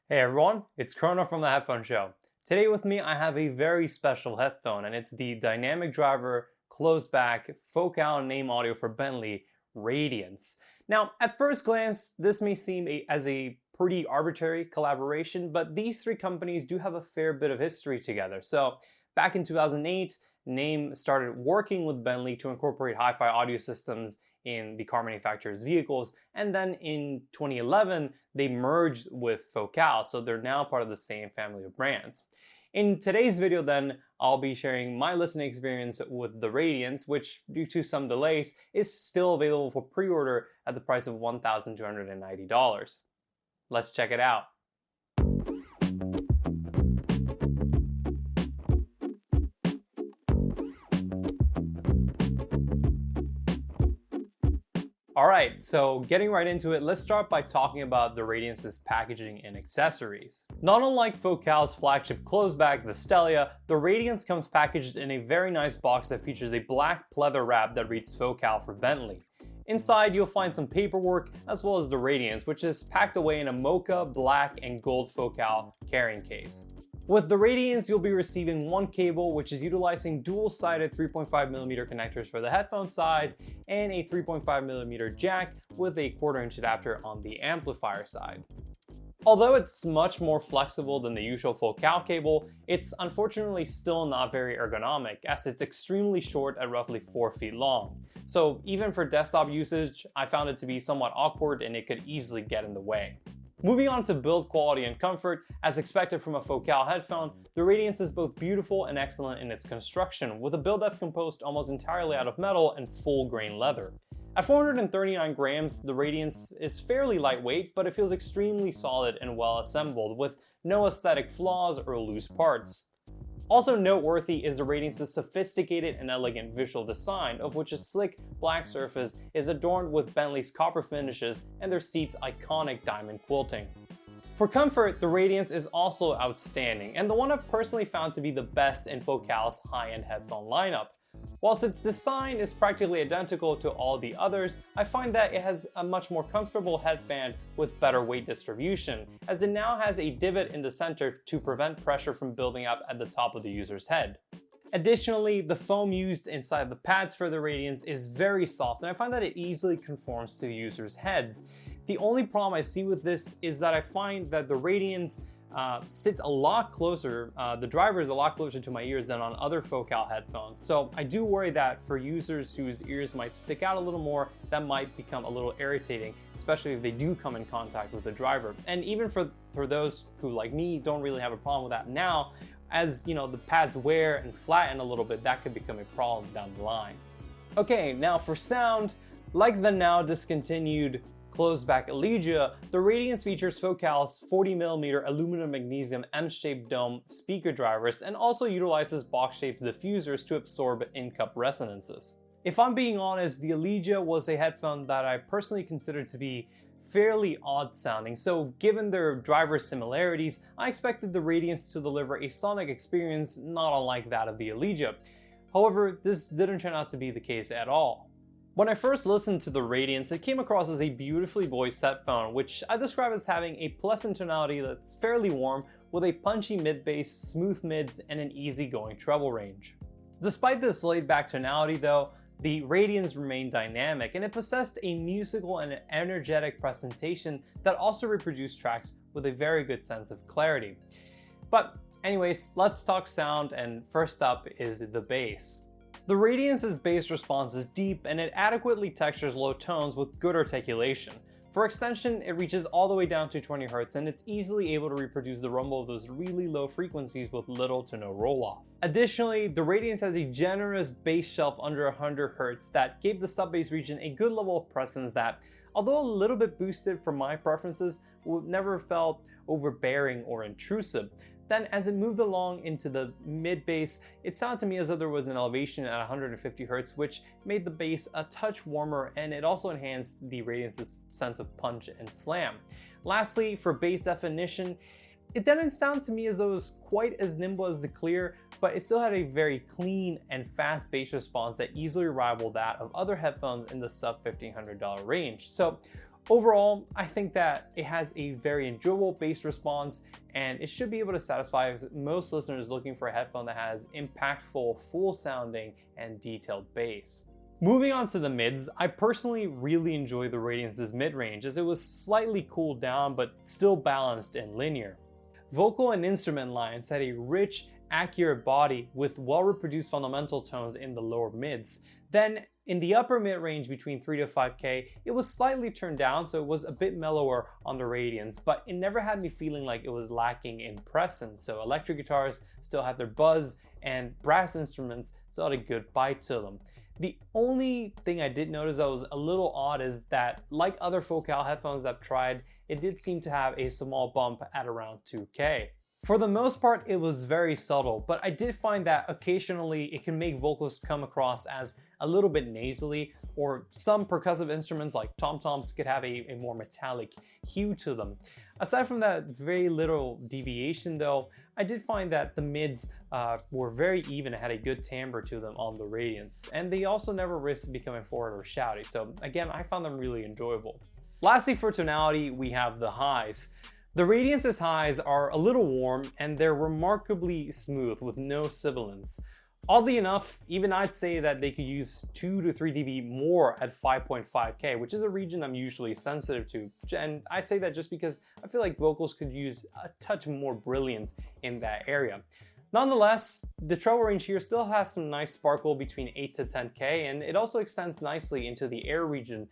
Hey everyone, it's Chrono from the Headphone Show. Today with me I have a very special headphone, and it's the dynamic driver closed back focal name audio for Bentley, Radiance. Now at first glance this may seem as a pretty arbitrary collaboration, but these three companies do have a fair bit of history together. So back in 2008, Name started working with Bentley to incorporate hi-fi audio systems in the car manufacturer's vehicles, and then in 2011 they merged with Focal, so they're now part of the same family of brands. In today's video then, I'll be sharing my listening experience with the Radiance, which due to some delays is still available for pre-order at the price of $1,290. Let's check it out. Alright, so getting right into it, let's start by talking about the Radiance's packaging and accessories. Not unlike Focal's flagship closeback, the Stellia, the Radiance comes packaged in a very nice box that features a black pleather wrap that reads Focal for Bentley. Inside, you'll find some paperwork as well as the Radiance, which is packed away in a mocha, black, and gold Focal carrying case. With the Radiance, you'll be receiving one cable, which is utilizing dual-sided 3.5mm connectors for the headphone side and a 3.5mm jack with a 1/4" adapter on the amplifier side. Although it's much more flexible than the usual Focal cable, it's unfortunately still not very ergonomic, as it's extremely short at roughly 4 feet long. So even for desktop usage, I found it to be somewhat awkward and it could easily get in the way. Moving on to build quality and comfort, as expected from a Focal headphone, the Radiance is both beautiful and excellent in its construction, with a build that's composed almost entirely out of metal and full grain leather. At 439 grams, the Radiance is fairly lightweight, but it feels extremely solid and well assembled, with no aesthetic flaws or loose parts. Also noteworthy is the Radiance's sophisticated and elegant visual design, of which a slick black surface is adorned with Bentley's copper finishes and their seats' iconic diamond quilting. For comfort, the Radiance is also outstanding, and the one I've personally found to be the best in Focal's high-end headphone lineup. Whilst its design is practically identical to all the others, I find that it has a much more comfortable headband with better weight distribution, as it now has a divot in the center to prevent pressure from building up at the top of the user's head. Additionally, the foam used inside the pads for the Radiance is very soft, and I find that it easily conforms to the user's heads. The only problem I see with this is that I find that the Radiance sits a lot closer, the driver is a lot closer to my ears than on other Focal headphones. So I do worry that for users whose ears might stick out a little more, that might become a little irritating, especially if they do come in contact with the driver. And even for those who, like me, don't really have a problem with that now, as you know, the pads wear and flatten a little bit, that could become a problem down the line. Okay, now for sound, like the now discontinued closed-back Elegia, the Radiance features Focal's 40mm aluminum magnesium M-shaped dome speaker drivers and also utilizes box-shaped diffusers to absorb in-cup resonances. If I'm being honest, the Elegia was a headphone that I personally considered to be fairly odd sounding, so given their driver similarities, I expected the Radiance to deliver a sonic experience not unlike that of the Elegia. However, this didn't turn out to be the case at all. When I first listened to the Radiance, it came across as a beautifully voiced headphone, which I describe as having a pleasant tonality that's fairly warm, with a punchy mid-bass, smooth mids, and an easygoing treble range. Despite this laid-back tonality though, the Radiance remained dynamic, and it possessed a musical and energetic presentation that also reproduced tracks with a very good sense of clarity. But anyways, let's talk sound, and first up is the bass. The Radiance's bass response is deep, and it adequately textures low tones with good articulation. For extension, it reaches all the way down to 20 Hz, and it's easily able to reproduce the rumble of those really low frequencies with little to no roll-off. Additionally, the Radiance has a generous bass shelf under 100 Hz that gave the sub-bass region a good level of presence that, although a little bit boosted for my preferences, never felt overbearing or intrusive. Then as it moved along into the mid-bass, it sounded to me as though there was an elevation at 150 Hz, which made the bass a touch warmer, and it also enhanced the Radiance's sense of punch and slam. Lastly, for bass definition, it didn't sound to me as though it was quite as nimble as the Clear, but it still had a very clean and fast bass response that easily rivaled that of other headphones in the sub $1,500 range. So Overall, I think that it has a very enjoyable bass response, and it should be able to satisfy most listeners looking for a headphone that has impactful, full sounding, and detailed bass. Moving on to the mids, I personally really enjoy the Radiance's mid-range as it was slightly cooled down but still balanced and linear. Vocal and instrument lines had a rich, accurate body with well-reproduced fundamental tones in the lower mids. Then in the upper mid-range between 3 to 5K, it was slightly turned down, so it was a bit mellower on the Radiance, but it never had me feeling like it was lacking in presence. So electric guitars still had their buzz and brass instruments still had a good bite to them. The only thing I did notice that was a little odd is that, like other Focal headphones I've tried, it did seem to have a small bump at around 2K. For the most part, it was very subtle, but I did find that occasionally it can make vocals come across as a little bit nasally, or some percussive instruments like tom-toms could have a more metallic hue to them. Aside from that very little deviation though, I did find that the mids were very even and had a good timbre to them on the Radiance, and they also never risked becoming forward or shouty, so again, I found them really enjoyable. Lastly, for tonality, we have the highs. The Radiance's highs are a little warm and they're remarkably smooth with no sibilance. Oddly enough, even I'd say that they could use 2 to 3 dB more at 5.5K, which is a region I'm usually sensitive to. And I say that just because I feel like vocals could use a touch more brilliance in that area. Nonetheless, the treble range here still has some nice sparkle between 8 to 10K, and it also extends nicely into the air region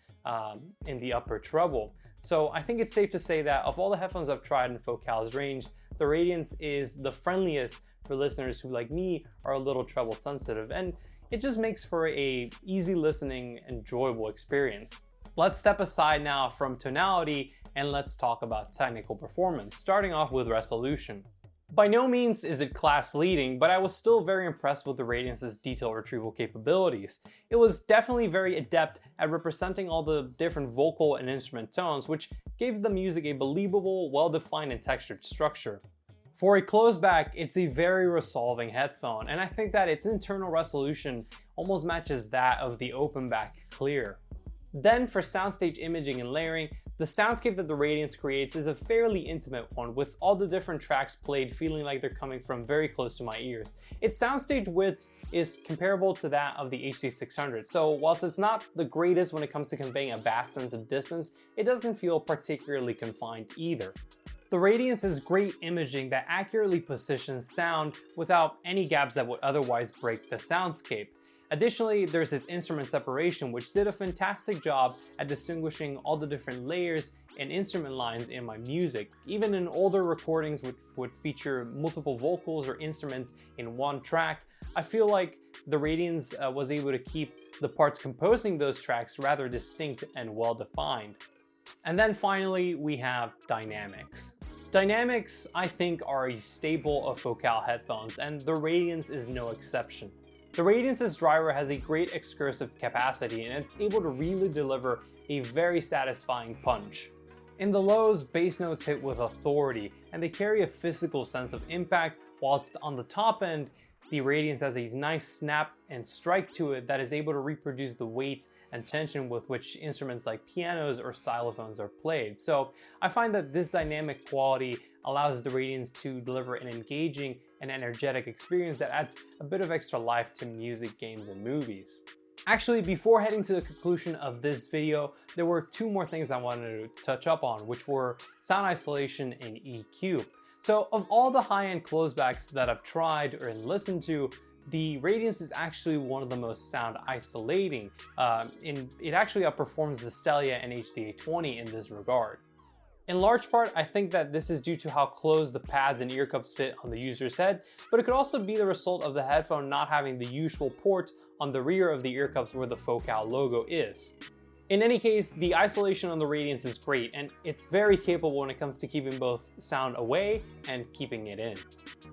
in the upper treble. So I think it's safe to say that of all the headphones I've tried in Focal's range, the Radiance is the friendliest for listeners who, like me, are a little treble sensitive, and it just makes for a easy listening, enjoyable experience. Let's step aside now from tonality and let's talk about technical performance, starting off with resolution. By no means is it class leading, but I was still very impressed with the Radiance's detail retrieval capabilities. It was definitely very adept at representing all the different vocal and instrument tones, which gave the music a believable, well-defined and textured structure. For a closed back, it's a very resolving headphone, and I think that its internal resolution almost matches that of the open back Clear. Then for soundstage imaging and layering, the soundscape that the Radiance creates is a fairly intimate one, with all the different tracks played feeling like they're coming from very close to my ears. Its soundstage width is comparable to that of the HC600, so whilst it's not the greatest when it comes to conveying a vast sense of distance, it doesn't feel particularly confined either. The Radiance has great imaging that accurately positions sound without any gaps that would otherwise break the soundscape. Additionally, there's its instrument separation, which did a fantastic job at distinguishing all the different layers and instrument lines in my music. Even in older recordings which would feature multiple vocals or instruments in one track, I feel like the Radiance was able to keep the parts composing those tracks rather distinct and well defined. And then finally, we have dynamics. Dynamics, I think, are a staple of Focal headphones, and the Radiance is no exception. The Radiance's driver has a great excursive capacity, and it's able to really deliver a very satisfying punch. In the lows, bass notes hit with authority, and they carry a physical sense of impact, whilst on the top end, the Radiance has a nice snap and strike to it that is able to reproduce the weight and tension with which instruments like pianos or xylophones are played. So I find that this dynamic quality allows the Radiance to deliver an engaging and energetic experience that adds a bit of extra life to music, games, and movies. Actually, before heading to the conclusion of this video, there were two more things I wanted to touch up on, which were sound isolation and EQ. So of all the high-end closebacks that I've tried or listened to, the Radiance is actually one of the most sound isolating. It actually outperforms the Stelia and HDA20 in this regard. In large part, I think that this is due to how close the pads and ear cups fit on the user's head, but it could also be the result of the headphone not having the usual port on the rear of the ear cups where the Focal logo is. In any case, the isolation on the Radiance is great, and it's very capable when it comes to keeping both sound away and keeping it in.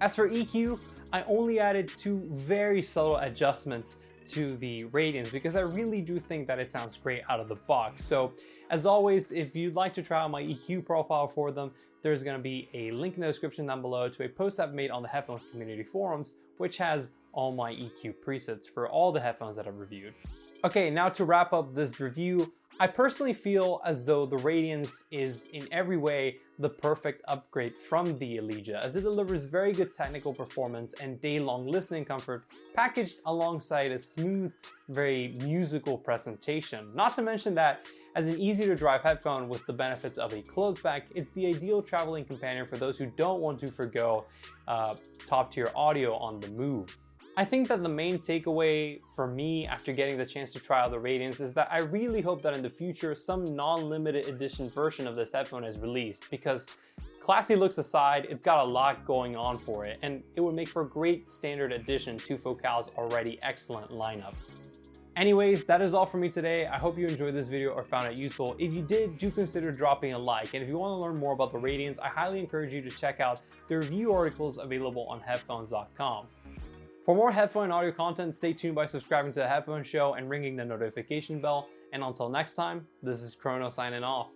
As for EQ, I only added two very subtle adjustments to the Radiance because I really do think that it sounds great out of the box. So as always, if you'd like to try out my EQ profile for them, there's going to be a link in the description down below to a post I've made on the Headphones community forums, which has all my EQ presets for all the headphones that I've reviewed. Okay, now to wrap up this review, I personally feel as though the Radiance is in every way the perfect upgrade from the Elysia, as it delivers very good technical performance and day-long listening comfort packaged alongside a smooth, very musical presentation. Not to mention that as an easy-to-drive headphone with the benefits of a closed back, it's the ideal traveling companion for those who don't want to forgo top-tier audio on the move. I think that the main takeaway for me after getting the chance to try out the Radiance is that I really hope that in the future some non-limited edition version of this headphone is released, because classy looks aside, it's got a lot going on for it, and it would make for a great standard addition to Focal's already excellent lineup. Anyways, that is all for me today. I hope you enjoyed this video or found it useful. If you did, do consider dropping a like, and if you want to learn more about the Radiance, I highly encourage you to check out the review articles available on headphones.com. For more headphone and audio content, stay tuned by subscribing to the Headphone Show and ringing the notification bell. And until next time, this is Chrono signing off.